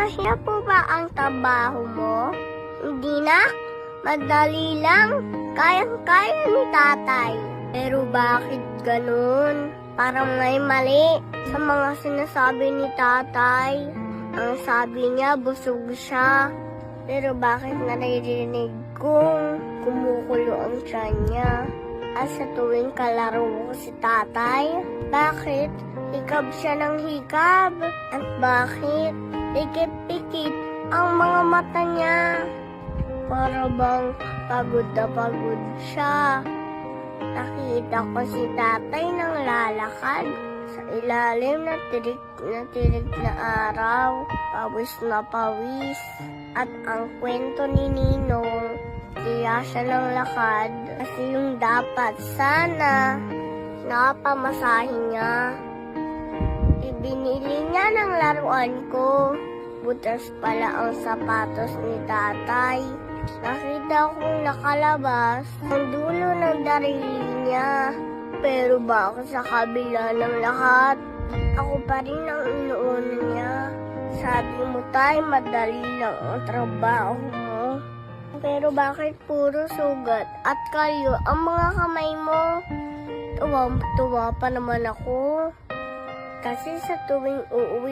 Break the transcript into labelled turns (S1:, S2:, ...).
S1: Mahirap po ba ang trabaho mo? Hindi na. Madali lang. Kayang-kaya ni tatay. Pero bakit ganun? Parang may mali sa mga sinasabi ni tatay. Ang sabi niya, busog siya. Pero bakit naririnig kong kumukulo ang tiyan niya? At sa tuwing kalaro ko si tatay, bakit hikab siya ng hikab? At bakit pikit-pikit ang mga mata niya? Para bang pagod na pagod siya. Nakita ko si tatay nang lalakad sa ilalim na tirik na araw. Pawis na pawis. At ang kwento ni Ninong, kaya siya ng lakad kasi yung dapat sana napamasahin niya. Ibinili niya ng laruan ko. Butas pala ang sapatos ni tatay. Nakita kong nakalabas ang dulo ng darili niya. Pero bakit sa kabila ng lahat, ako pa rin ang inuuna niya. Sabi mo tayo, madali lang ang trabaho mo. Pero bakit puro sugat at kalyo ang mga kamay mo? Tuwa pa naman ako. Kasi sa tuwing uuwi